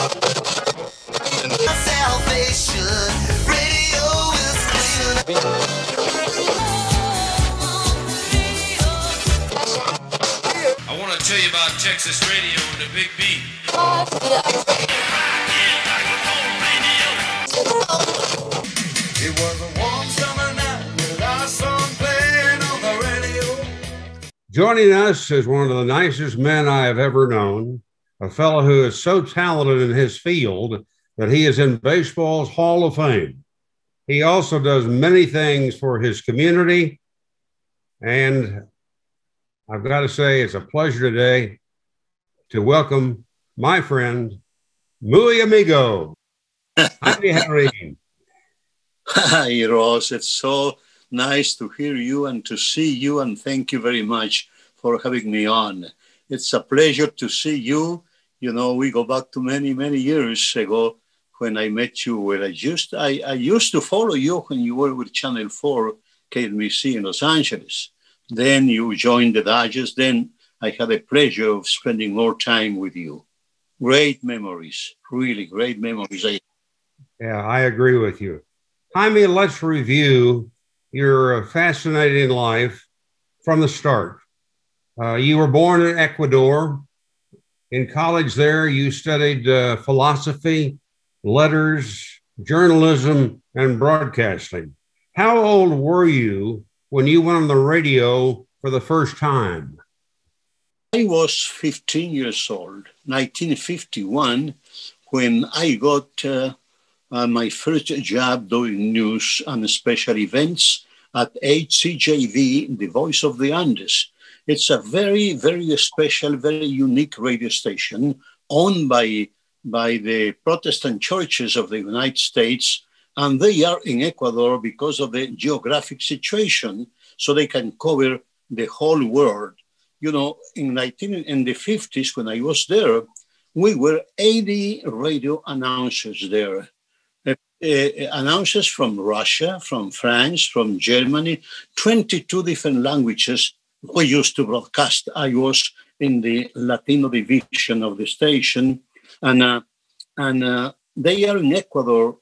I want to tell you about Texas radio and the big beat. It was a warm summer night with our song playing on the radio. Joining us is one of the nicest men I have ever known, a fellow who is so talented in his field that he is in baseball's Hall of Fame. He also does many things for his community, and I've got to say it's a pleasure today to welcome my friend, muy amigo, Jaime Jarrín. Hi, Ross. It's so nice to hear you and to see you, and thank you very much for having me on. It's a pleasure to see you. You know, we go back to many, many years ago when I met you, where I used to follow you when you were with Channel 4 KNBC in Los Angeles. Then you joined the Dodgers. Then I had the pleasure of spending more time with you. Great memories, really great memories. Yeah, I agree with you. Jaime, let's review your fascinating life from the start. You were born in Ecuador. In college there, you studied philosophy, letters, journalism, and broadcasting. How old were you when you went on the radio for the first time? I was 15 years old, 1951, when I got my first job doing news and special events at HCJV, the Voice of the Andes. It's a very, very special, very unique radio station owned by the Protestant churches of the United States, and they are in Ecuador because of the geographic situation, so they can cover the whole world. You know, in the 50s, when I was there, we were 80 radio announcers there. Announcers from Russia, from France, from Germany, 22 different languages we used to broadcast. I was in the Latino division of the station, and they are in Ecuador.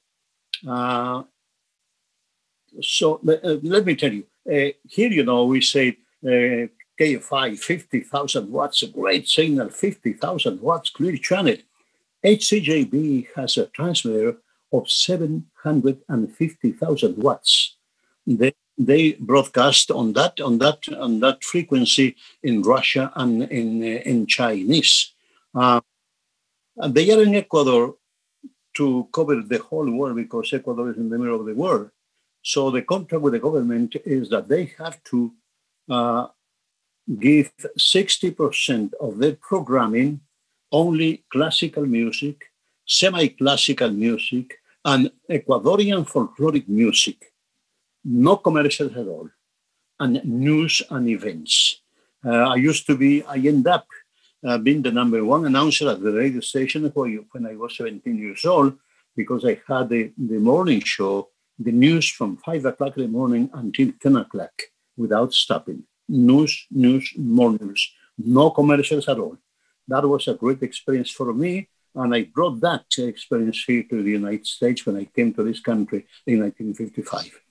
So let me tell you, here, you know, we say KFI, 50,000 watts, a great signal, 50,000 watts, clear channel. HCJB has a transmitter of 750,000 watts. They broadcast on that frequency in Russia and in Chinese. They are in Ecuador to cover the whole world because Ecuador is in the middle of the world. So the contract with the government is that they have to give 60% of their programming only classical music, semi-classical music, and Ecuadorian folkloric music. No commercials at all, and news and events. I end up being the number one announcer at the radio station when I was 17 years old, because I had the morning show, the news from 5 o'clock in the morning until 10 o'clock without stopping. News, more news, no commercials at all. That was a great experience for me, and I brought that experience here to the United States when I came to this country in 1955.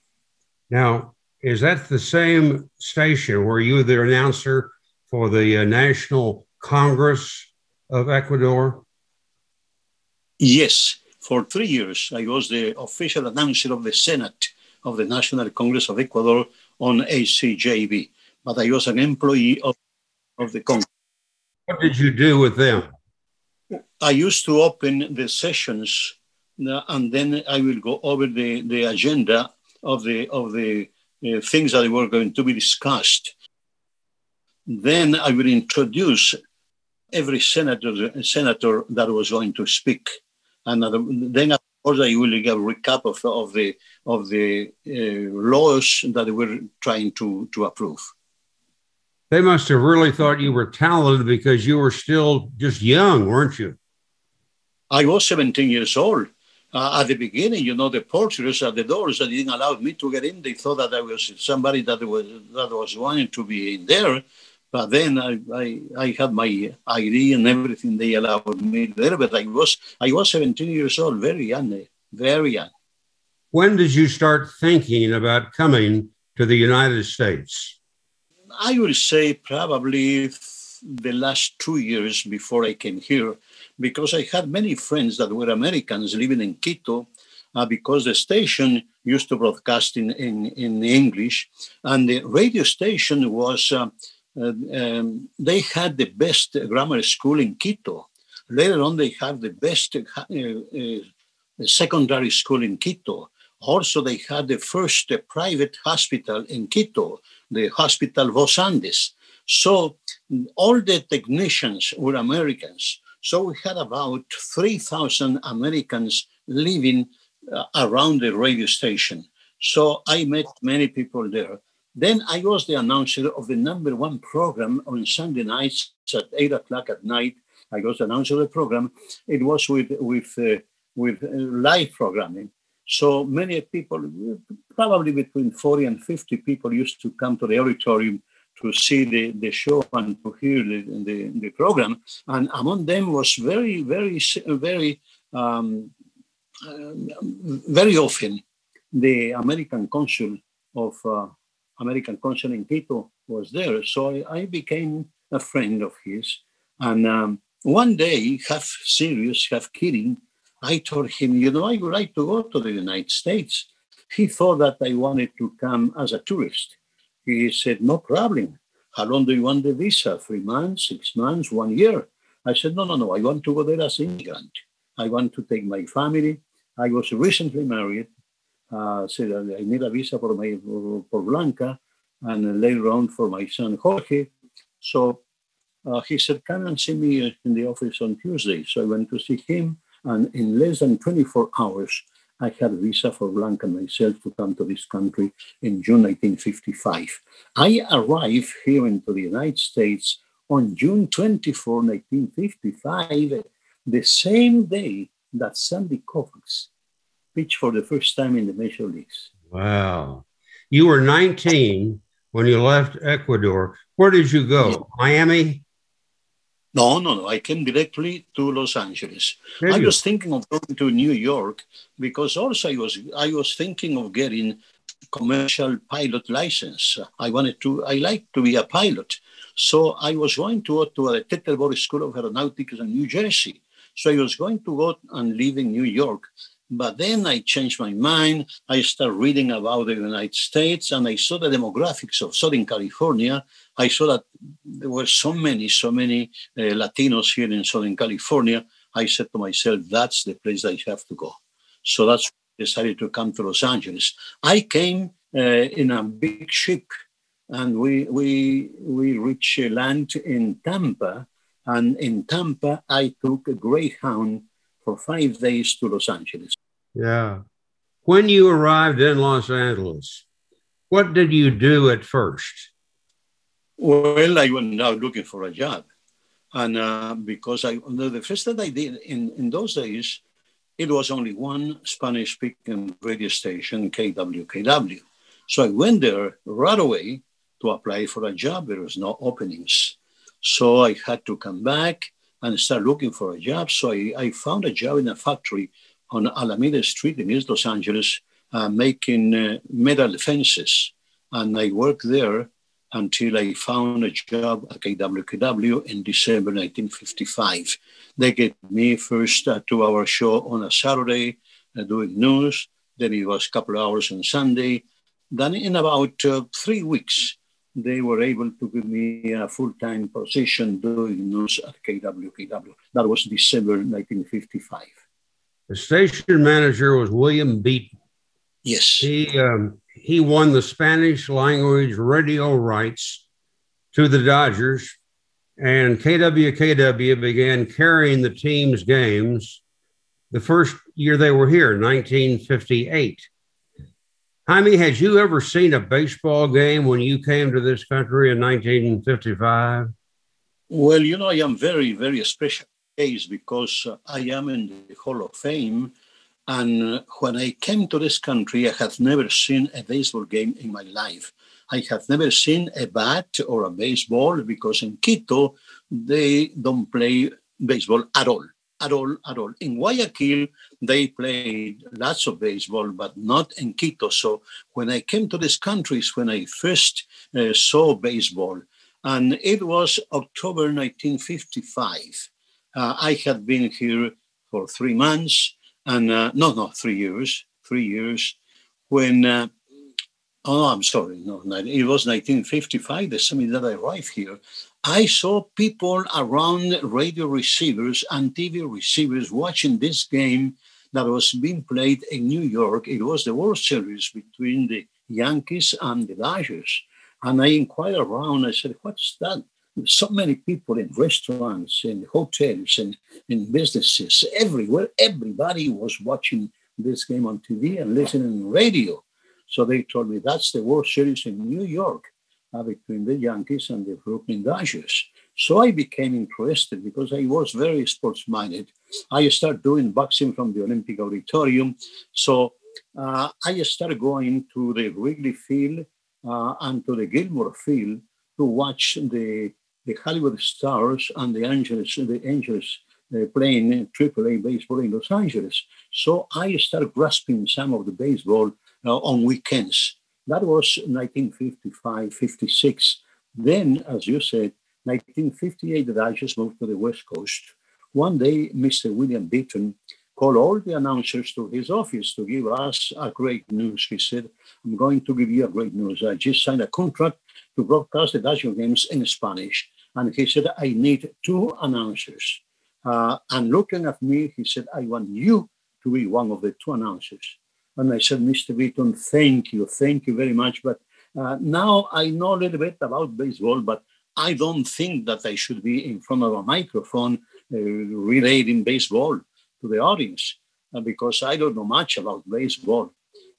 Now, is that the same station where you were the announcer for the National Congress of Ecuador? Yes, for 3 years, I was the official announcer of the Senate of the National Congress of Ecuador on HCJB, but I was an employee of the Congress. What did you do with them? I used to open the sessions, and then I will go over the agenda of the things that were going to be discussed. Then I will introduce every senator that was going to speak, and then of course I will give a recap of the laws that they were trying to approve. They must have really thought you were talented because you were still just young, weren't you? I was 17 years old. At the beginning, you know, the porters at the doors that didn't allow me to get in. They thought that I was somebody that was wanting to be in there. But then I had my ID and everything. They allowed me there, but I was 17 years old, very young, very young. When did you start thinking about coming to the United States? I would say probably the last 2 years before I came here, because I had many friends that were Americans living in Quito, because the station used to broadcast in English, and the radio station was, they had the best grammar school in Quito. Later on, they have the best secondary school in Quito. Also, they had the first private hospital in Quito, the Hospital Los Andes. So all the technicians were Americans. So we had about 3,000 Americans living around the radio station. So I met many people there. Then I was the announcer of the #1 program on Sunday nights at 8 o'clock at night. I was the announcer of the program. It was with live programming. So many people, probably between 40 and 50 people, used to come to the auditorium to see the show and to hear the program. And among them was very often the American consul in Quito was there. So I became a friend of his. And one day, half serious, half kidding, I told him, I would like to go to the United States. He thought that I wanted to come as a tourist. He said, no problem. How long do you want the visa? 3 months, 6 months, 1 year? I said, no. I want to go there as an immigrant. I want to take my family. I was recently married. Said I need a visa for Blanca, and later on for my son Jorge. So he said, come and see me in the office on Tuesday. So I went to see him. And in less than 24 hours, I had a visa for Blanca and myself to come to this country in June 1955. I arrived here into the United States on June 24, 1955, the same day that Sandy Koufax pitched for the first time in the Major Leagues. Wow. You were 19 when you left Ecuador. Where did you go? Yeah. Miami? No. I came directly to Los Angeles. I was thinking of going to New York because also I was thinking of getting commercial pilot license. I like to be a pilot. So I was going to go to the Tetelboro School of Aeronautics in New Jersey. So I was going to go and live in New York. But then I changed my mind. I started reading about the United States, and I saw the demographics of Southern California. I saw that there were so many Latinos here in Southern California. I said to myself, that's the place I have to go. So that's why I decided to come to Los Angeles. I came in a big ship, and we reached land in Tampa. And in Tampa, I took a Greyhound for 5 days to Los Angeles. Yeah. When you arrived in Los Angeles, what did you do at first? Well, I went out looking for a job. And because the first that I did in those days, it was only one Spanish-speaking radio station, KWKW. So I went there right away to apply for a job. There was no openings. So I had to come back and start looking for a job. So I found a job in a factory on Alameda Street in East Los Angeles, making metal fences. And I worked there until I found a job at KWKW in December 1955. They gave me first a 2-hour show on a Saturday doing news. Then it was a couple of hours on Sunday. Then in about 3 weeks, they were able to give me a full-time position doing news at KWKW. That was December 1955. The station manager was William Beaton. Yes. He won the Spanish language radio rights to the Dodgers, and KWKW began carrying the team's games the first year they were here, 1958. Jaime, had you ever seen a baseball game when you came to this country in 1955? Well, I am very, very special case because I am in the Hall of Fame. And when I came to this country, I have never seen a baseball game in my life. I have never seen a bat or a baseball because in Quito, they don't play baseball at all, at all, at all. In Guayaquil, they played lots of baseball, but not in Quito. So when I came to these countries, when I first saw baseball, and it was October 1955. I had been here for 3 months, and 3 years, when, I'm sorry, no, it was 1955, the summer that I arrived here. I saw people around radio receivers and TV receivers watching this game that was being played in New York. It was the World Series between the Yankees and the Dodgers. And I inquired around, I said, what's that? So many people in restaurants, in hotels, and in businesses, everywhere. Everybody was watching this game on TV and listening to radio. So they told me that's the World Series in New York between the Yankees and the Brooklyn Dodgers. So I became interested because I was very sports-minded. I started doing boxing from the Olympic Auditorium. So I started going to the Wrigley Field and to the Gilmore Field to watch the Hollywood Stars and the Angels playing AAA baseball in Los Angeles. So I started grasping some of the baseball on weekends. That was 1955, 56. Then, as you said, 1958, the Dodgers moved to the West Coast. One day, Mr. William Beaton called all the announcers to his office to give us a great news. He said, I'm going to give you a great news. I just signed a contract to broadcast the Dodger games in Spanish. And he said, I need 2 announcers. And looking at me, he said, I want you to be one of the 2 announcers. And I said, Mr. Beaton, thank you very much. But now I know a little bit about baseball, but I don't think that I should be in front of a microphone relating baseball to the audience because I don't know much about baseball.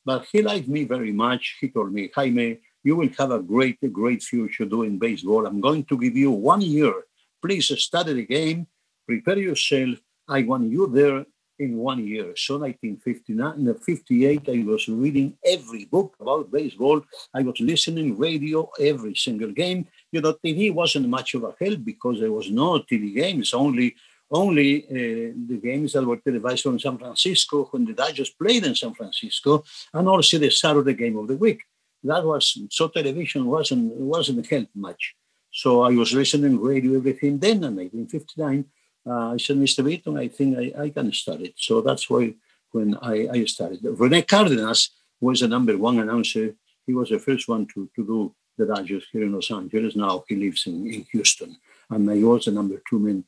But he liked me very much. He told me, Jaime, you will have a great future doing baseball. I'm going to give you 1 year. Please study the game, prepare yourself. I want you there in 1 year. So 1959, 58, I was reading every book about baseball. I was listening radio every single game. You know, TV wasn't much of a help because there was no TV games, only the games that were televised from San Francisco when the Dodgers played in San Francisco, and also the Saturday game of the week. That was, so television wasn't help much. So I was listening radio, everything. Then in 1959, I said, Mr. Beaton, I think I can start it. So that's why when I started. René Cárdenas was the number 1 announcer. He was the first one to do the Dodgers here in Los Angeles. Now he lives in Houston. And I was the number 2 man.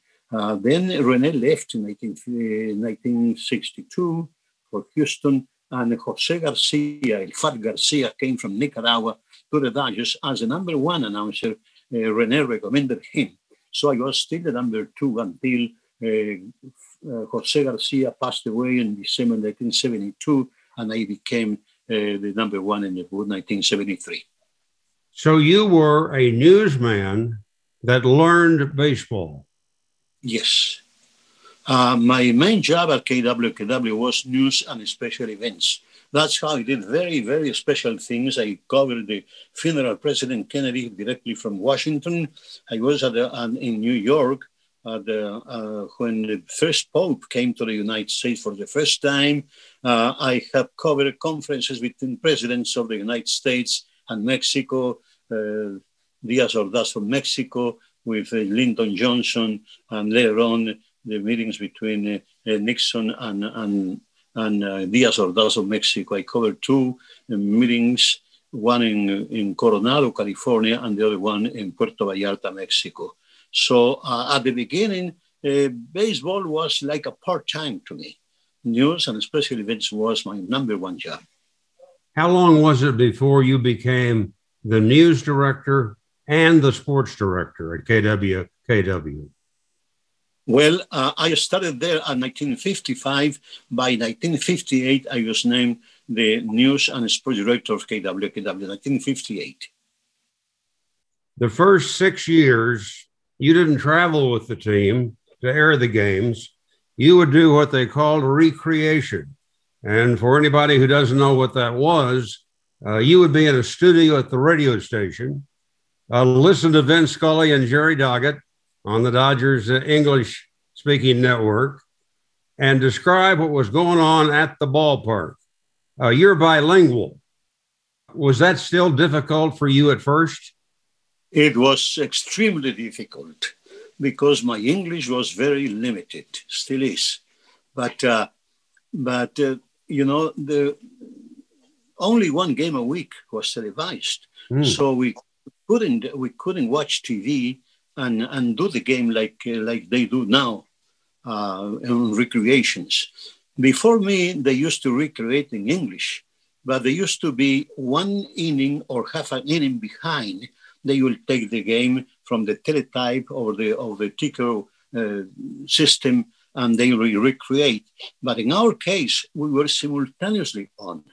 Then René left in 1962 for Houston. And Jose Garcia, El Fat Garcia, came from Nicaragua to the Dodgers as the number 1 announcer. René recommended him. So I was still the number 2 until Jose Garcia passed away in December 1972, and I became the number 1 in the board 1973. So you were a newsman that learned baseball. Yes. My main job at KWKW was news and special events. That's how I did very, very special things. I covered the funeral of President Kennedy directly from Washington. I was in New York when the first Pope came to the United States for the first time. I have covered conferences between presidents of the United States and Mexico, Díaz Ordaz from Mexico, with Lyndon Johnson, and later on the meetings between Nixon and Díaz Ordaz of Mexico. I covered 2 meetings, one in Coronado, California, and the other one in Puerto Vallarta, Mexico. So at the beginning, baseball was like a part-time to me. News and special events was my number 1 job. How long was it before you became the news director and the sports director at KWKW? Well, I started there in 1955. By 1958, I was named the news and sports director of KWKW, 1958. The first 6 years, you didn't travel with the team to air the games. You would do what they called recreation. And for anybody who doesn't know what that was, you would be in a studio at the radio station, listen to Vin Scully and Jerry Doggett on the Dodgers English-speaking network, and describe what was going on at the ballpark. You're bilingual. Was that still difficult for you at first? It was extremely difficult because my English was very limited, still is. But you know, the only one game a week was televised, so we couldn't watch TV and do the game like they do now in recreations. Before me, they used to recreate in English, but they used to be one inning or half an inning behind. They will take the game from the teletype or the ticker system, and they recreate. But in our case, we were simultaneously on.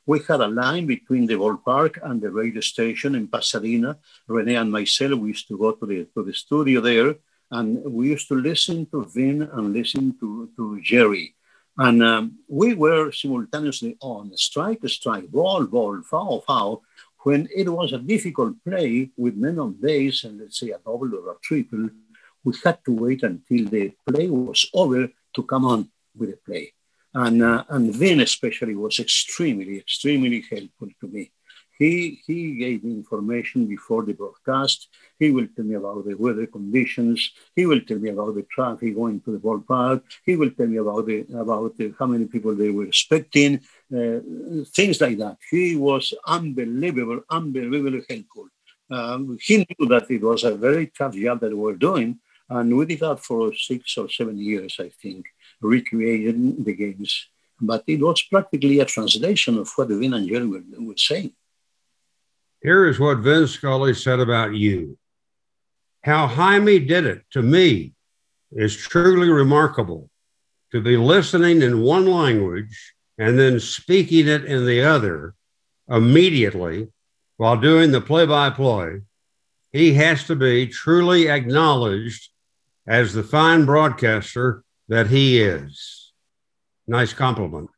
We had a line between the ballpark and the radio station in Pasadena. Rene and myself, we used to go to the studio there, and we used to listen to Vin and listen to Jerry. And we were simultaneously on strike, ball, foul, foul. When it was a difficult play with men on base and let's say a double or a triple, we had to wait until the play was over to come on with the play. And Vin especially was extremely helpful to me. He gave me information before the broadcast. He will tell me about the weather conditions. He will tell me about the traffic going to the ballpark. He will tell me about how many people they were expecting, things like that. He was unbelievably helpful. He knew that it was a very tough job that we were doing, and we did that for 6 or 7 years, I think, recreating the games. But it was practically a translation of what Vin and Jerry were saying. Here is what Vin Scully said about you. How Jaime did it, to me, is truly remarkable. To be listening in one language and then speaking it in the other immediately while doing the play-by-play, he has to be truly acknowledged as the fine broadcaster that he is. Nice compliment.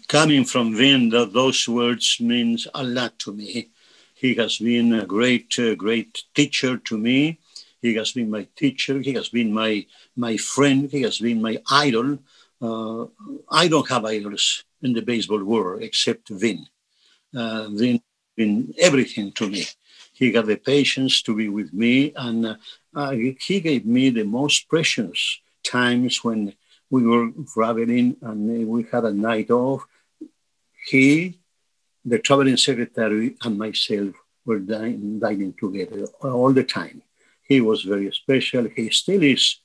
Coming from Vin, those words means a lot to me. He has been a great teacher to me. He has been my teacher. He has been my friend. He has been my idol. I don't have idols in the baseball world except Vin. Vin been everything to me. He got the patience to be with me, and he gave me the most precious times when we were traveling and we had a night off. He, the traveling secretary, and myself were dining together all the time. He was very special. He still is.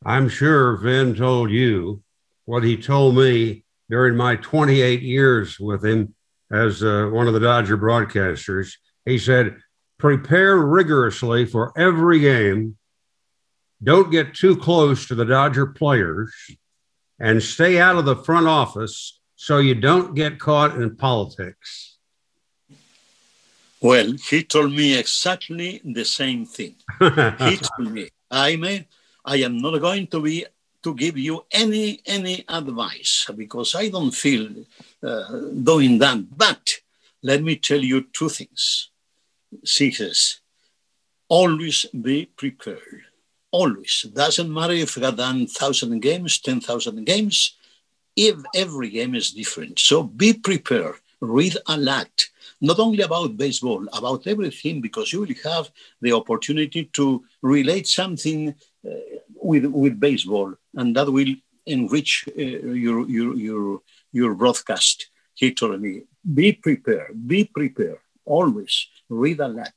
I'm sure Vin told you what he told me during my 28 years with him as one of the Dodger broadcasters. He said, prepare rigorously for every game. Don't get too close to the Dodger players and stay out of the front office so you don't get caught in politics. Well, he told me exactly the same thing. He told me, Jaime, I am not going to give you any advice because I don't feel doing that. But let me tell you two things. He says, always be prepared. Always. Doesn't matter if you have done 1,000 games, 10,000 games. If every game is different. So be prepared. Read a lot. Not only about baseball, about everything, because you will have the opportunity to relate something with baseball, and that will enrich your broadcast. He told me, be prepared, always read a lot,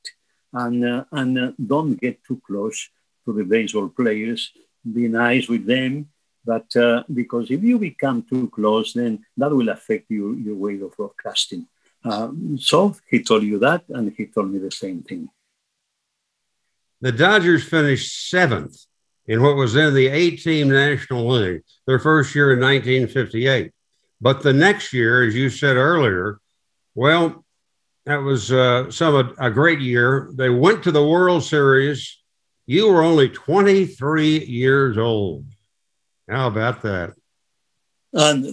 and don't get too close to the baseball players. Be nice with them, but because if you become too close, then that will affect your way of broadcasting. So he told you that, and he told me the same thing. The Dodgers finished 7th in what was then the 8-team National League, their first year in 1958. But the next year, as you said earlier, well, that was a great year. They went to the World Series. You were only 23 years old. How about that? And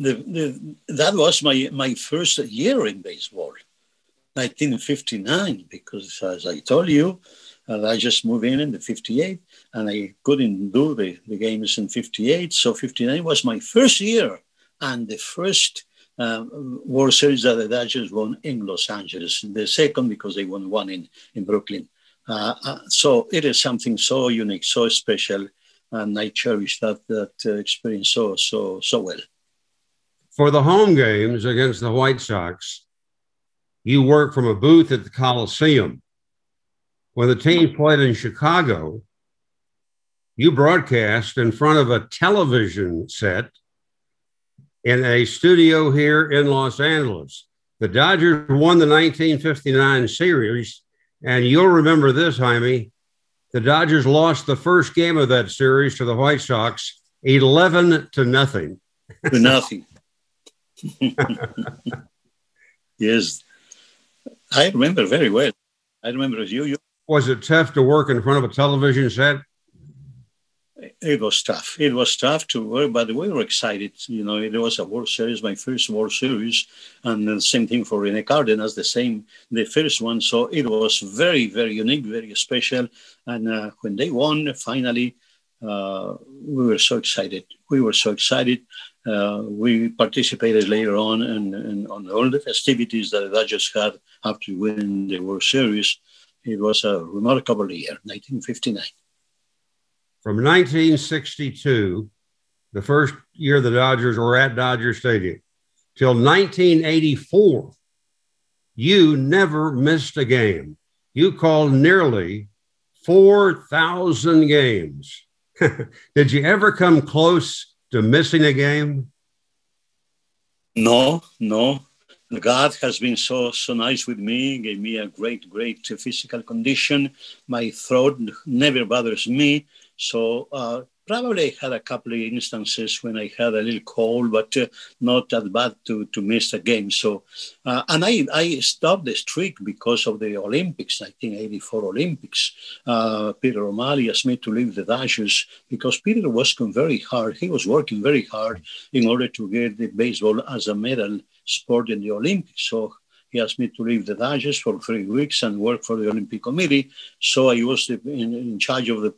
that was my first year in baseball. 1959, because as I told you, I just moved in the 58, and I couldn't do the games in 58. So 59 was my first year, and the first World Series that the Dodgers won in Los Angeles. The second because they won one in Brooklyn. So it is something so unique, so special, and I cherish that experience so well. For the home games against the White Sox, you worked from a booth at the Coliseum. When the team played in Chicago, you broadcast in front of a television set in a studio here in Los Angeles. The Dodgers won the 1959 series, and you'll remember this, Jaime. The Dodgers lost the first game of that series to the White Sox 11-0. To nothing. Yes, I remember very well. I remember as you. Was it tough to work in front of a television set? It was tough. It was tough to work, but we were excited. You know, it was a World Series, my first World Series, and the same thing for Rene Cárdenas, the first one. So it was very, very unique, very special. And when they won, finally, we were so excited. We participated later on and on all the festivities that the Dodgers had after winning the World Series. It was a remarkable year, 1959. From 1962, the first year the Dodgers were at Dodger Stadium, till 1984, you never missed a game. You called nearly 4,000 games. Did you ever come close to missing a game? No. God has been so nice with me, gave me a great physical condition. My throat never bothers me. So probably I had a couple of instances when I had a little cold, but not that bad to miss a game. So, and I stopped the streak because of the Olympics, 1984 Olympics. Peter O'Malley asked me to leave the Dodgers because Peter was working very hard. He was working very hard in order to get the baseball as a medal sport in the Olympics. So he asked me to leave the Dodgers for 3 weeks and work for the Olympic Committee. So I was in charge of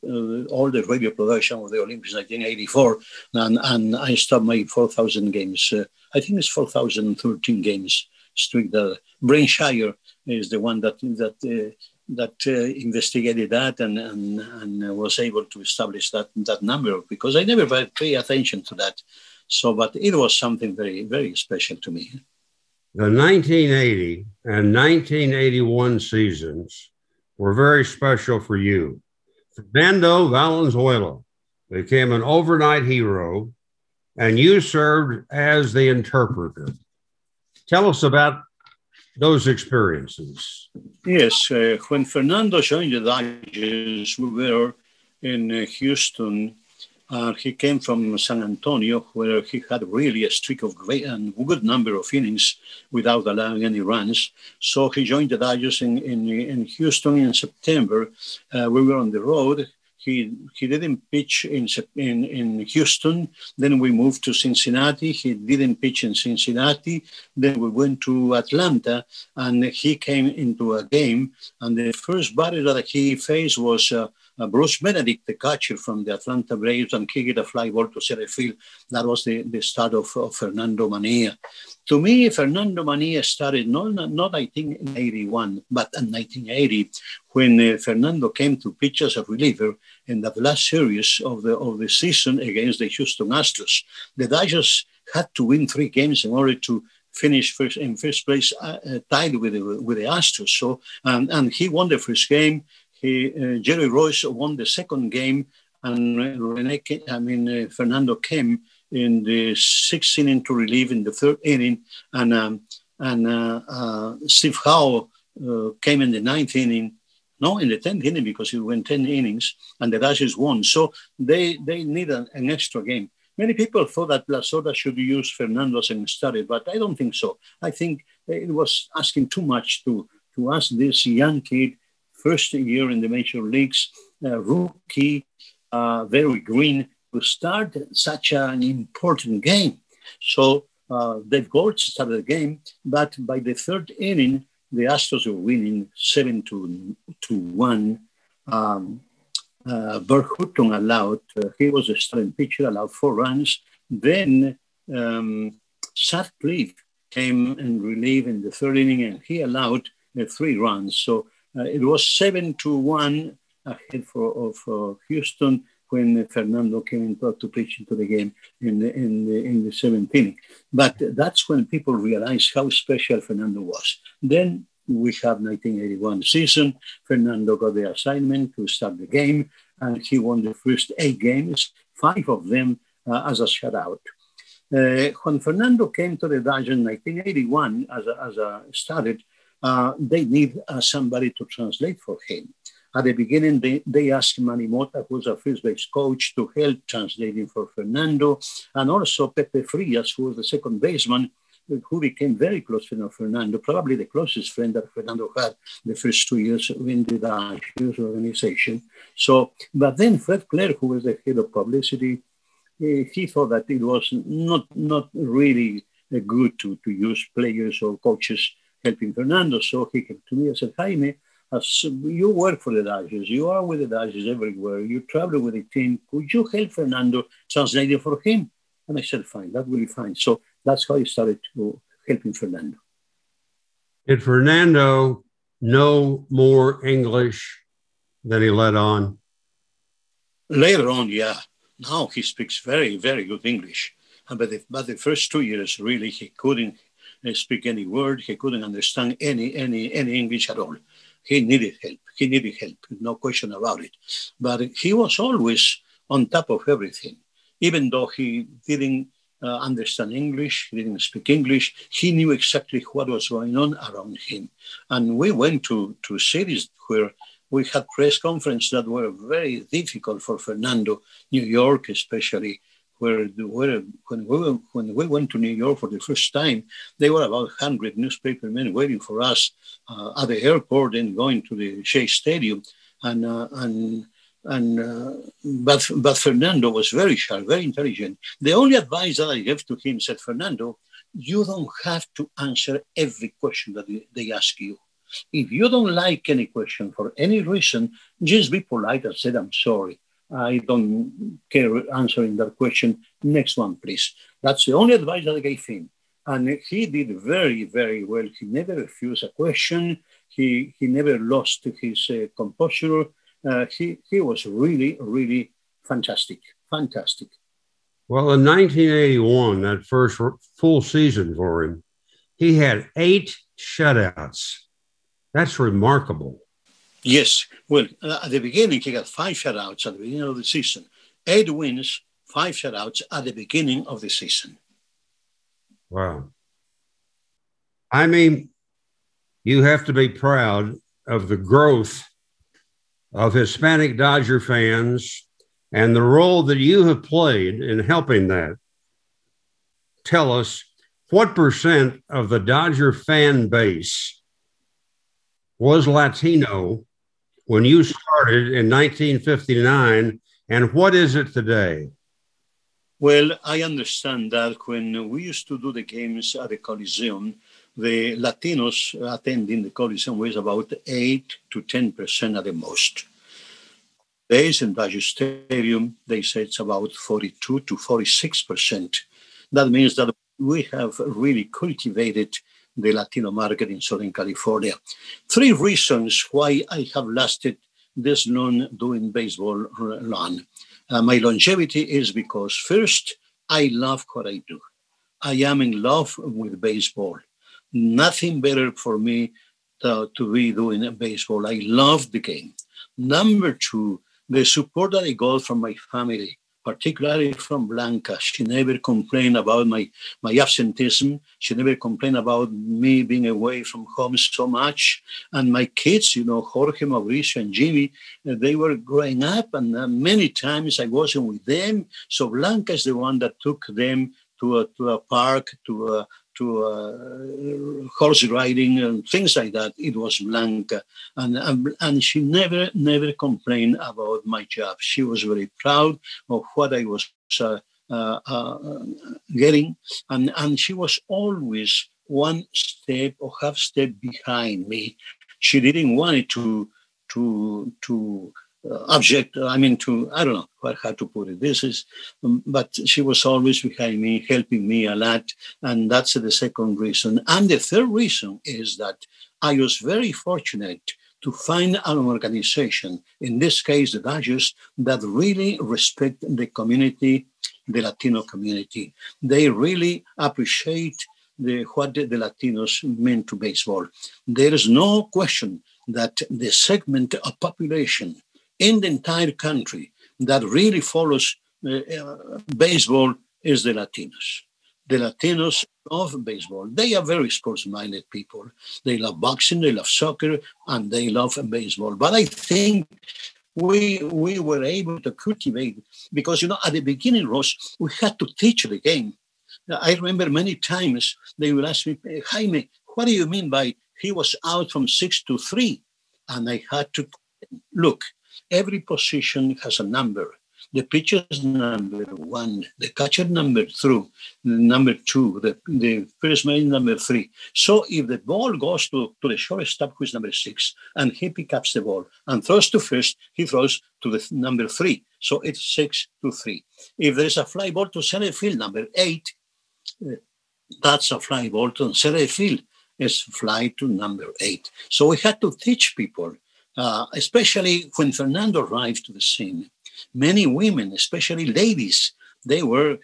all the radio production of the Olympics 1984. And I stopped my 4,000 games. I think it's 4,013 games streak. Brain Shire is the one that investigated that and was able to establish that number, because I never paid attention to that. So, but it was something very, very special to me. The 1980 and 1981 seasons were very special for you. Fernando Valenzuela became an overnight hero, and you served as the interpreter. Tell us about those experiences. Yes, when Fernando joined the Dodgers, we were in Houston. He came from San Antonio, where he had really a streak of great and good number of innings without allowing any runs. So he joined the Dodgers in Houston in September. We were on the road. He didn't pitch in Houston. Then we moved to Cincinnati. He didn't pitch in Cincinnati. Then we went to Atlanta, and he came into a game. And the first batter that he faced was Bruce Benedict, the catcher from the Atlanta Braves, and kicked a fly ball to center field. That was the start of Fernando Mania. To me, Fernando Mania started not I think in 81, but in 1980, when Fernando came to pitch as a reliever in the last series of the season against the Houston Astros. The Dodgers had to win 3 games in order to finish in first place, tied with the Astros. So, and he won the first game. Jerry Royce won the second game, and Fernando came in the 6th inning to relieve in the 3rd inning, and Steve Howe came in the 9th inning. No, in the 10th inning, because he went 10 innings, and the Dodgers won. So they need an extra game. Many people thought that La Soda should use Fernando as a starter, but I don't think so. I think it was asking too much to ask this young kid, first year in the major leagues, rookie, very green, to start such an important game. So Dave Gortz started the game, but by the 3rd inning, the Astros were winning 7-1. Bert Hutton allowed, he was a starting pitcher, allowed 4 runs. Then Sutcliffe came and relieved in the 3rd inning, and he allowed 3 runs. So it was 7-1 ahead of Houston when Fernando came into to pitch into the game in the 7th inning. But that's when people realized how special Fernando was. Then we have 1981 season. Fernando got the assignment to start the game, and he won the first 8 games, 5 of them as a shutout. When Fernando came to the Dodgers in 1981, as started, they need somebody to translate for him. At the beginning, they asked Manny Mota, who's a first base coach, to help translating for Fernando, and also Pepe Frias, who was the second baseman, who became very close to Fernando, probably the closest friend that Fernando had the first 2 years in the Dodgers organization. So, but then Fred Clare, who was the head of publicity, he thought that it was not really good to use players or coaches helping Fernando. So he came to me and said, Jaime, as you work for the Dodgers, you are with the Dodgers everywhere, you travel with the team, could you help Fernando translating for him? And I said, fine, that will be fine. So that's how I started to helping Fernando. Did Fernando know more English than he let on? Later on, yeah. Now he speaks very, very good English. But the first 2 years, really, he couldn't speak any word. He couldn't understand any English at all. He needed help, no question about it. But he was always on top of everything. Even though he didn't understand English, he didn't speak English, he knew exactly what was going on around him. And we went to cities where we had press conferences that were very difficult for Fernando, New York especially, when we went to New York for the first time, there were about 100 newspaper men waiting for us at the airport and going to the Shea Stadium. But Fernando was very sharp, very intelligent. The only advice that I gave to him said, Fernando, you don't have to answer every question that they ask you. If you don't like any question for any reason, just be polite and say, I'm sorry. I don't care answering that question. Next one, please. That's the only advice that I gave him. And he did very, very well. He never refused a question. He never lost his composure. He was really, really fantastic. Fantastic. Well, in 1981, that first full season for him, he had 8 shutouts. That's remarkable. Yes. Well, at the beginning, he got 5 shutouts at the beginning of the season. 8 wins, 5 shutouts at the beginning of the season. Wow. I mean, you have to be proud of the growth of Hispanic Dodger fans and the role that you have played in helping that. Tell us, what percent of the Dodger fan base was Latino when you started in 1959, and what is it today? Well, I understand that when we used to do the games at the Coliseum, the Latinos attending the Coliseum was about 8 to 10% at the most. Days in Dodger Stadium, they say it's about 42 to 46%. That means that we have really cultivated the Latino market in Southern California. 3 reasons why I have lasted this long doing baseball long. My longevity is because, first, I love what I do. I am in love with baseball. Nothing better for me to be doing baseball. I love the game. Number 2, the support that I got from my family, particularly from Blanca. She never complained about my absenteeism. She never complained about me being away from home so much. And my kids, Jorge, Mauricio, and Jimmy, they were growing up, and many times I wasn't with them. So Blanca is the one that took them to a park, to horse riding and things like that. It was Blanca. And she never complained about my job. She was very proud of what I was getting. And she was always one step or half step behind me. She didn't want it to object. I mean, I don't know how to put it. But she was always behind me, helping me a lot. And that's the second reason. And the third reason is that I was very fortunate to find an organization, in this case, the Dodgers, that really respect the community, the Latino community. They really appreciate what the Latinos meant to baseball. There is no question that the segment of population in the entire country that really follows baseball is the Latinos. The Latinos love baseball. They are very sports-minded people. They love boxing, they love soccer, and they love baseball. But I think we were able to cultivate, because, at the beginning, Ross, we had to teach the game. I remember many times they would ask me, Jaime, what do you mean by he was out from 6 to 3? And I had to look. Every position has a number. The pitcher's number 1, the catcher number 2, the first man number 3. So if the ball goes to the shortstop, who is number 6, and he picks up the ball and throws to first, he throws to the number 3. So it's 6 to 3. If there's a fly ball to center field, number 8, that's a fly ball to center field. It's fly to number 8. So we had to teach people, especially when Fernando arrived to the scene. Many women, especially ladies, they were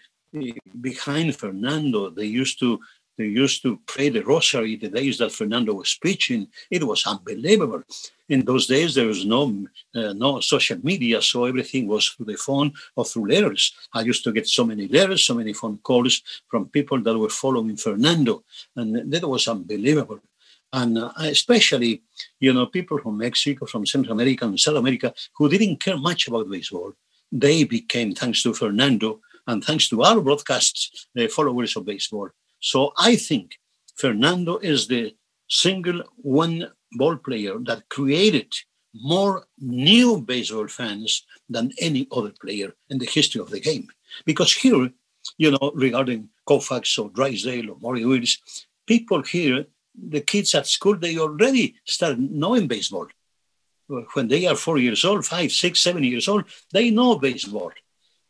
behind Fernando. They used to pray the rosary the days that Fernando was preaching. It was unbelievable. In those days, there was no social media, so everything was through the phone or through letters. I used to get so many letters, so many phone calls from people that were following Fernando, and that was unbelievable. And especially, people from Mexico, from Central America and South America, who didn't care much about baseball, they became, thanks to Fernando and thanks to our broadcasts, followers of baseball. So I think Fernando is the single one ball player that created more new baseball fans than any other player in the history of the game. Because here, regarding Koufax or Drysdale or Maury Wills, people here, the kids at school, they already start knowing baseball. When they are 4 years old, 5, 6, 7 years old, they know baseball.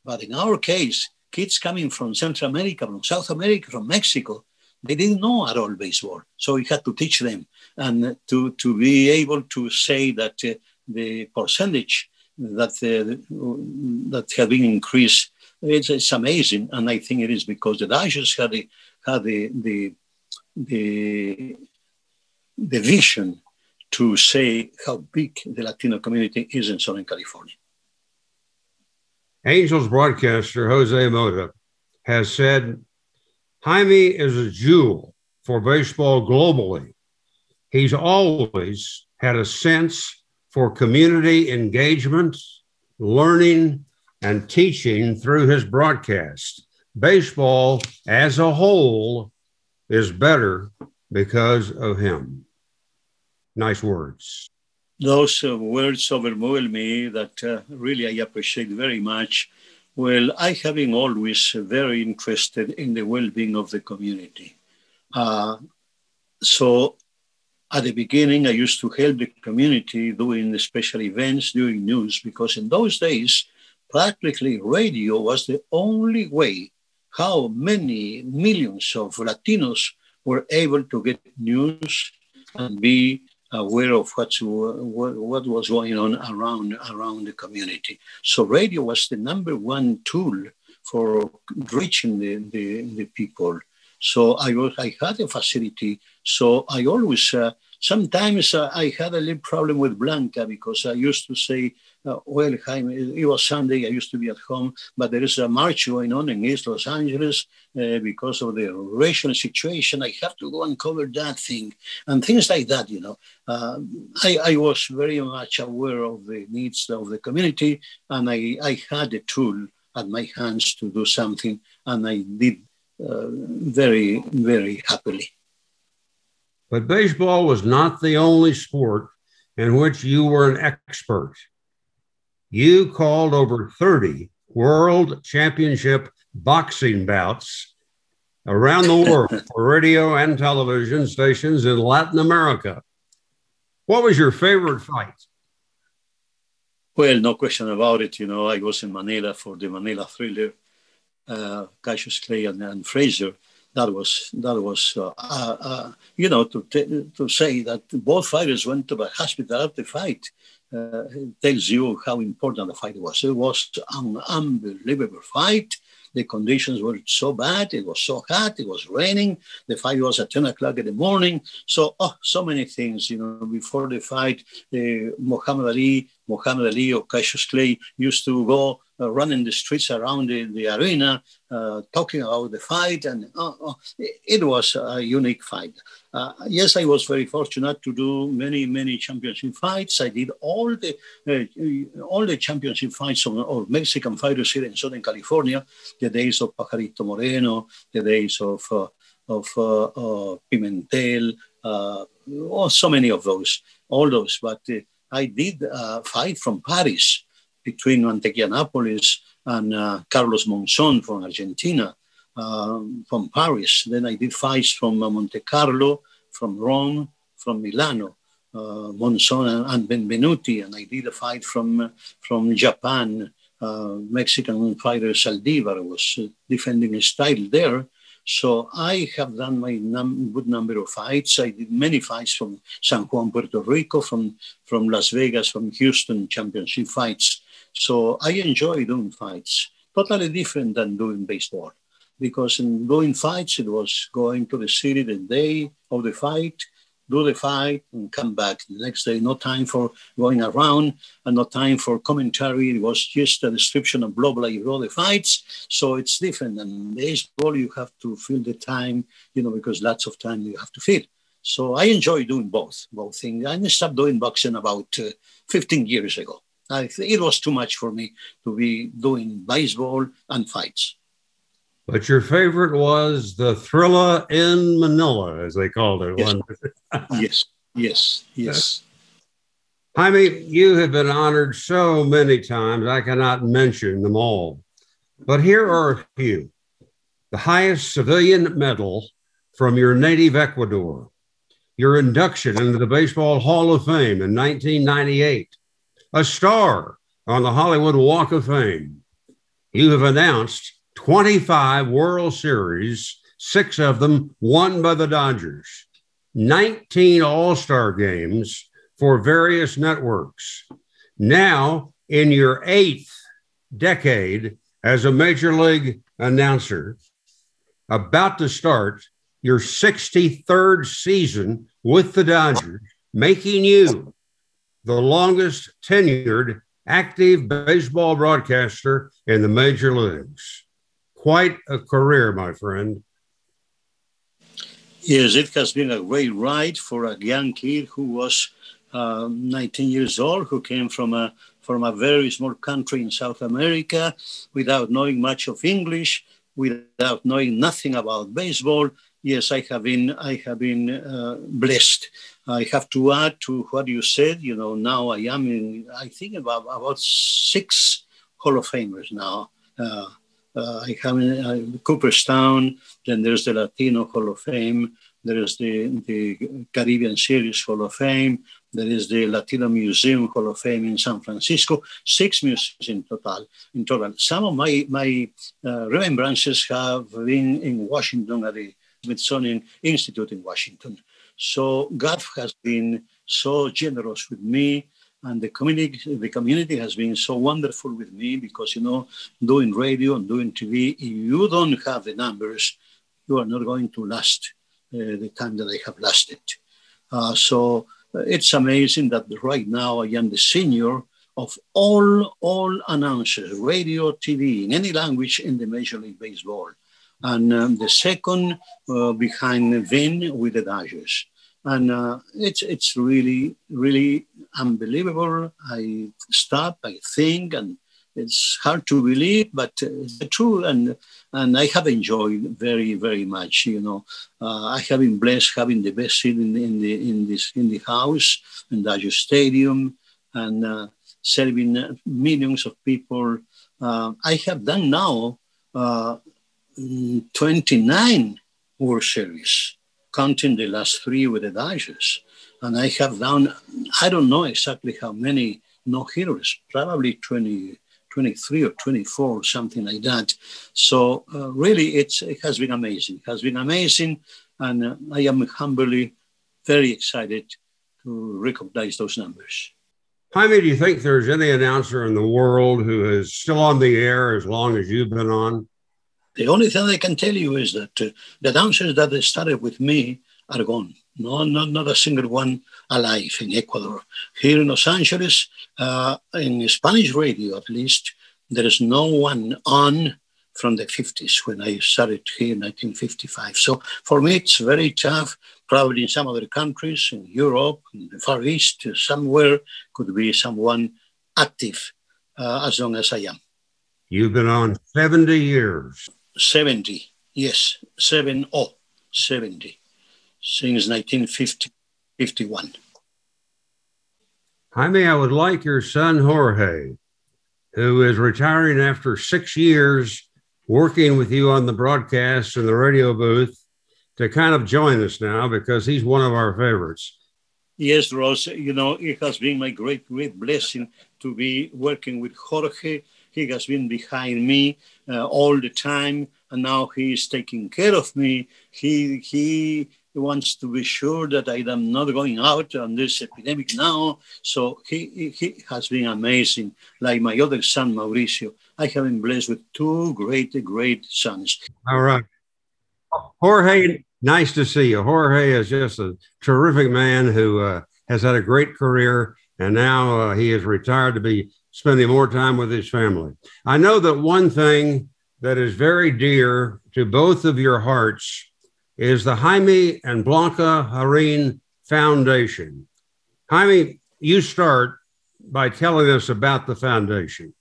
But in our case, kids coming from Central America, from South America, from Mexico, they didn't know at all baseball. So we had to teach them. And to be able to say that the percentage that had been increased, it's amazing. And I think it is because the Dodgers had the vision to say how big the Latino community is in Southern California. Angels broadcaster Jose Mota has said, Jaime is a jewel for baseball globally. He's always had a sense for community engagement, learning, and teaching through his broadcast. Baseball as a whole is better because of him. Nice words. Those words overwhelm me that really I appreciate very much. Well, I have been always very interested in the well-being of the community. So at the beginning, I used to help the community doing special events, doing news, because in those days, practically radio was the only way how many millions of Latinos were able to get news and be aware of what was going on around the community. So radio was the number one tool for reaching the people. So I had a facility. So I always, sometimes I had a little problem with Blanca because I used to say, well, Jaime, it was Sunday, I used to be at home, but there is a march going on in East Los Angeles because of the racial situation. I have to go and cover that thing and things like that, I was very much aware of the needs of the community, and I had a tool at my hands to do something, and I did very, very happily. But baseball was not the only sport in which you were an expert. You called over 30 world championship boxing bouts around the world for radio and television stations in Latin America. What was your favorite fight? Well, no question about it. I was in Manila for the Manila Thriller, Cassius Clay and Fraser. That was to say that both fighters went to the hospital after the fight. Tells you how important the fight was. It was an unbelievable fight. The conditions were so bad. It was so hot. It was raining. The fight was at 10 o'clock in the morning. So many things, before the fight, Muhammad Ali or Cassius Clay used to go running the streets around the arena, talking about the fight. And it was a unique fight. Yes, I was very fortunate to do many championship fights. I did all the championship fights of Mexican fighters here in Southern California, the days of Pajarito Moreno, the days of Pimentel, so many of those, all those. But I did fight from Paris between Mantequianapolis and Carlos Monzon from Argentina, from Paris. Then I did fights from Monte Carlo, from Rome, from Milano, Monzon and Benvenuti. And I did a fight from Japan. Mexican fighter Saldivar was defending his title there. So I have done my good number of fights. I did many fights from San Juan, Puerto Rico, from Las Vegas, from Houston, championship fights. So I enjoy doing fights, totally different than doing baseball. Because in doing fights, it was going to the city the day of the fight, do the fight, and come back the next day. No time for going around and no time for commentary. It was just a description of blah, blah, blah, the fights. So it's different. And baseball, you have to fill the time, because lots of time you have to fill. So I enjoy doing both things. I stopped doing boxing about 15 years ago. It was too much for me to be doing baseball and fights. But your favorite was the Thrilla in Manila, as they called it. Yes. Jaime, you have been honored so many times, I cannot mention them all. But here are a few. The highest civilian medal from your native Ecuador, your induction into the Baseball Hall of Fame in 1998, a star on the Hollywood Walk of Fame. You have announced 25 World Series, 6 of them won by the Dodgers, 19 All-Star games for various networks. Now, in your 8th decade as a Major League announcer, about to start your 63rd season with the Dodgers, making you the longest tenured active baseball broadcaster in the major leagues. Quite a career, my friend. Yes, it has been a great ride for a young kid who was 19 years old, who came from a very small country in South America without knowing much of English, without knowing nothing about baseball. Yes, I have been blessed. I have to add to what you said. Now I am I think about 6 Hall of Famers now. I have in Cooperstown, then there's the Latino Hall of Fame, there is the Caribbean Series Hall of Fame, there is the Latino Museum Hall of Fame in San Francisco, 6 museums in total. Some of my remembrances have been in Washington at the Smithsonian Institute in Washington. So God has been so generous with me. And the community has been so wonderful with me because, doing radio and doing TV, if you don't have the numbers, you are not going to last the time that I have lasted. So it's amazing that right now I am the senior of all announcers, radio, TV, in any language in the Major League Baseball. And the second behind Vin with the Dodgers. And it's really, really unbelievable. I stop, I think, and it's hard to believe, but it's true. And I have enjoyed very, very much. I have been blessed having the best seat in the house, in Dodger Stadium, and serving millions of people. I have done now 29 World Series, counting the last 3 with the Dodgers. And I have done, I don't know exactly how many no-hitters, probably 23 or 24 or something like that. So really, it has been amazing. It has been amazing. And I am humbly very excited to recognize those numbers. Jaime, do you think there's any announcer in the world who is still on the air as long as you've been on? The only thing I can tell you is that the announcers that started with me are gone. No, not a single one alive in Ecuador. Here in Los Angeles, in Spanish radio at least, there is no one on from the 50s when I started here in 1955. So for me, it's very tough. Probably in some other countries, in Europe, in the Far East, somewhere could be someone active as long as I am. You've been on 70 years. 70, yes, 70, since 1951. Jaime, I would like your son Jorge, who is retiring after 6 years working with you on the broadcast and the radio booth, to kind of join us now because he's one of our favorites. Yes, Ross, you know, it has been my great blessing to be working with Jorge. He has been behind me all the time, and now he is taking care of me. He wants to be sure that I am not going out on this epidemic now. So he has been amazing. Like my other son, Mauricio, I have been blessed with 2 great sons. All right. Jorge, nice to see you. Jorge is just a terrific man who has had a great career, and now he is retired to be spending more time with his family. I know that one thing that is very dear to both of your hearts is the Jaime and Blanca Jarrín Foundation. Jaime, you start by telling us about the foundation.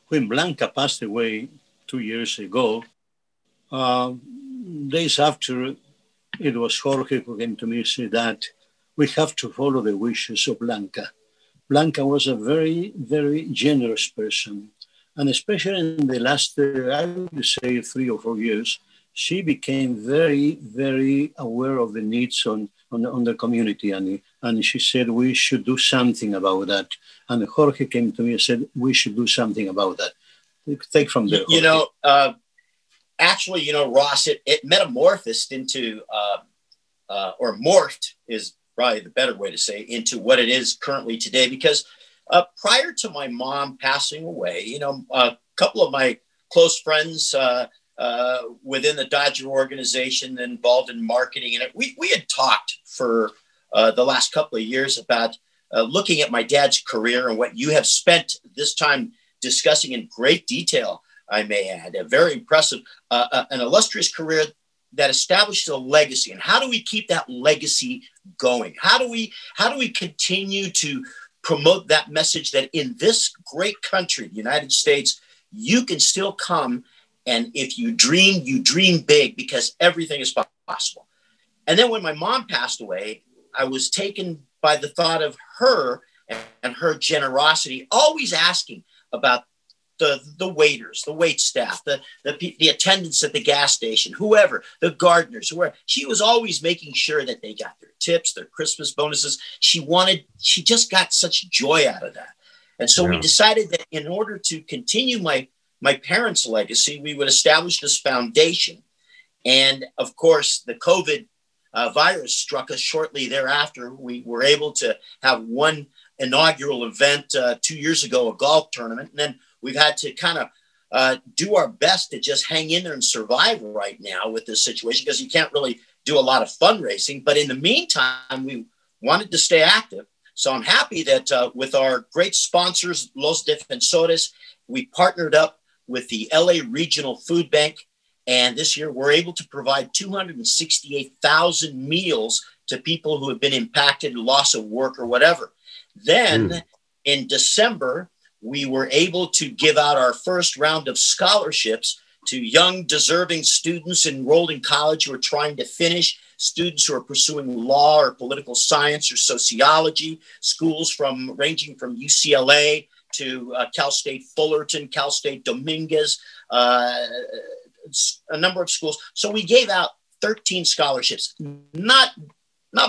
When Blanca passed away 2 years ago, days after, it was Jorge who came to me and said that we have to follow the wishes of Blanca. Blanca was a very, very generous person. And especially in the last, I would say 3 or 4 years, she became very, very aware of the needs on the community. And she said, we should do something about that. And Jorge came to me and said, we should do something about that. Take from there, Jorge. You know, actually, you know, Ross, it metamorphosed into, or morphed is probably the better way to say, into what it is currently today. Because prior to my mom passing away, you know, a couple of my close friends within the Dodger organization involved in marketing, and we had talked for the last couple of years about looking at my dad's career and what you have spent this time discussing in great detail, I may add. A very impressive, an illustrious career that established a legacy. And how do we keep that legacy going? How do we continue to promote that message that in this great country, the United States, you can still come, and if you dream big, because everything is possible. And then when my mom passed away, I was taken by the thought of her and her generosity, always asking about the waiters, the wait staff, the attendants at the gas station, whoever, the gardeners, whoever. She was always making sure that they got their tips, their Christmas bonuses. She just got such joy out of that. And so we decided that in order to continue my parents' legacy, we would establish this foundation. And of course, the COVID virus struck us shortly thereafter. We were able to have one inaugural event 2 years ago, a golf tournament. And then we've had to kind of do our best to just hang in there and survive right now with this situation, because you can't really do a lot of fundraising. But in the meantime, we wanted to stay active. So I'm happy that with our great sponsors, Los Defensores, we partnered up with the LA Regional Food Bank. And this year we're able to provide 268,000 meals to people who have been impacted, loss of work or whatever. Then in December, we were able to give out our first round of scholarships to young, deserving students enrolled in college who are trying to finish, students who are pursuing law or political science or sociology, schools ranging from UCLA to Cal State Fullerton, Cal State Dominguez, a number of schools. So we gave out 13 scholarships. Not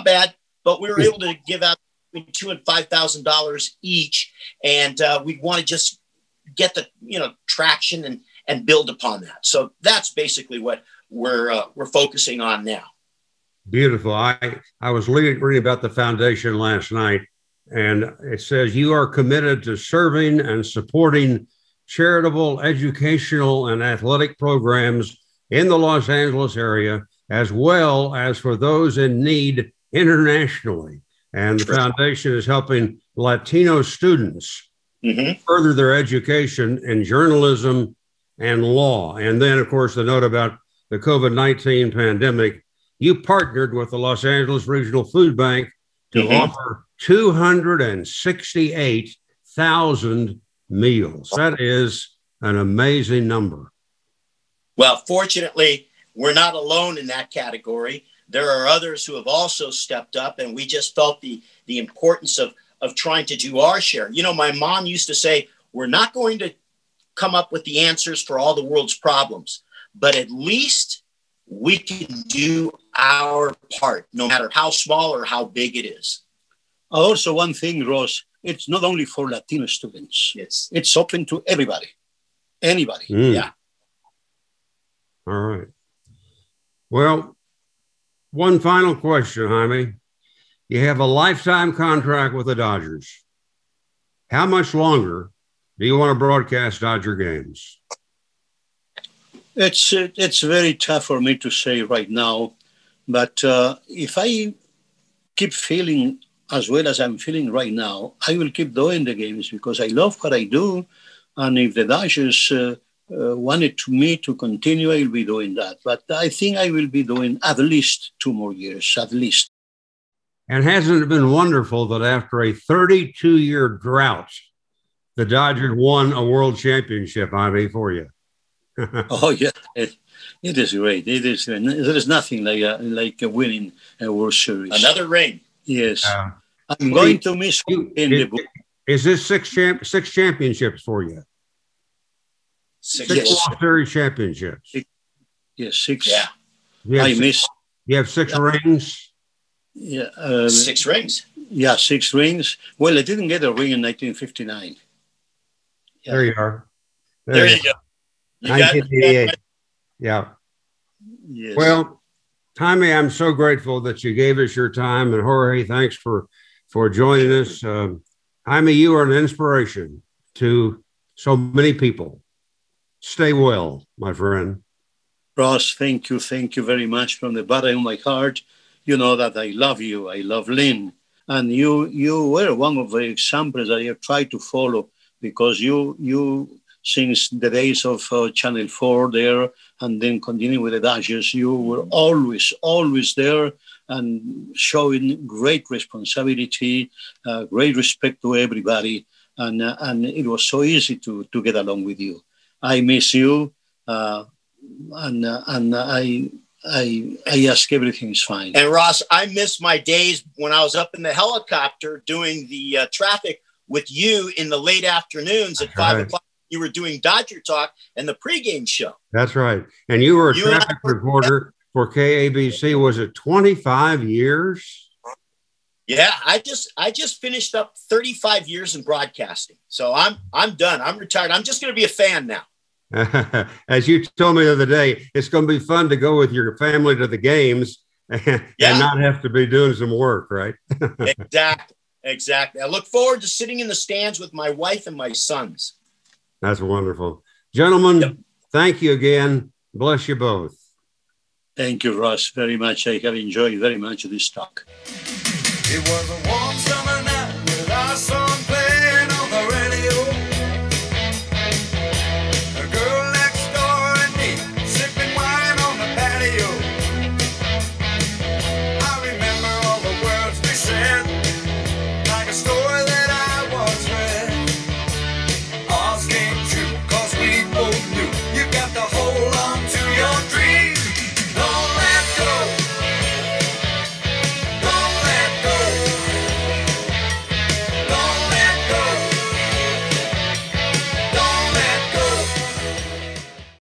bad, but we were able to give out between $2,000 and $5,000 each. And we want to just get the, traction and build upon that. So that's basically what we're focusing on now. Beautiful. I was reading about the foundation last night, and it says you are committed to serving and supporting charitable, educational, and athletic programs in the Los Angeles area, as well as for those in need internationally. And the foundation is helping Latino students further their education in journalism and law. And then, of course, the note about the COVID-19 pandemic, you partnered with the Los Angeles Regional Food Bank to offer 268,000 meals. That is an amazing number. Well, fortunately, we're not alone in that category. There are others who have also stepped up, and we just felt the importance of trying to do our share. My mom used to say, we're not going to come up with the answers for all the world's problems, but at least we can do our part, no matter how small or how big it is. Also, one thing, Ross, it's not only for Latino students. It's open to everybody, anybody. Yeah. All right. Well, one final question, Jaime. You have a lifetime contract with the Dodgers. How much longer do you want to broadcast Dodger games? It's very tough for me to say right now, but if I keep feeling as well as I'm feeling right now, I will keep doing the games because I love what I do. And if the Dodgers wanted me to continue, I will be doing that. But I think I will be doing at least 2 more years, at least. And hasn't it been wonderful that after a 32-year drought, the Dodgers won a world championship, Jaime, for you? Oh, yeah. It is great. It is. There is nothing like winning a World Series. Another ring. Yes. I'm going to miss you in the book. Is this six championships for you? Six World Series championships. Yes, 6. Yeah. I miss. You have 6 rings? Yeah. 6 rings. Yeah, 6 rings. Well, I didn't get a ring in 1959. Yeah. There you are. There you go. 1988. Yeah. Yes. Well, Jaime, I'm so grateful that you gave us your time. And Jorge, thanks for joining us. Jaime, you are an inspiration to so many people. Stay well, my friend. Ross, thank you. Thank you very much from the bottom of my heart. You know that I love you. I love Lynn. And you were one of the examples that I have tried to follow because you since the days of Channel 4 there and then continuing with the Dodgers, you were always there and showing great responsibility, great respect to everybody. And it was so easy to get along with you. I miss you. And I ask everything's fine. And Ross, I miss my days when I was up in the helicopter doing the traffic with you in the late afternoons at 5 o'clock. You were doing Dodger Talk and the pregame show. That's right. And you were a traffic reporter for KABC. Was it 25 years? Yeah, I just finished up 35 years in broadcasting. So I'm done. I'm retired. I'm just going to be a fan now. As you told me the other day, it's going to be fun to go with your family to the games and not have to be doing some work, right? Exactly. I look forward to sitting in the stands with my wife and my sons. That's wonderful. Gentlemen, Thank you again. Bless you both. Thank you, Ross, very much. I have enjoyed very much this talk. It was a warm summer night.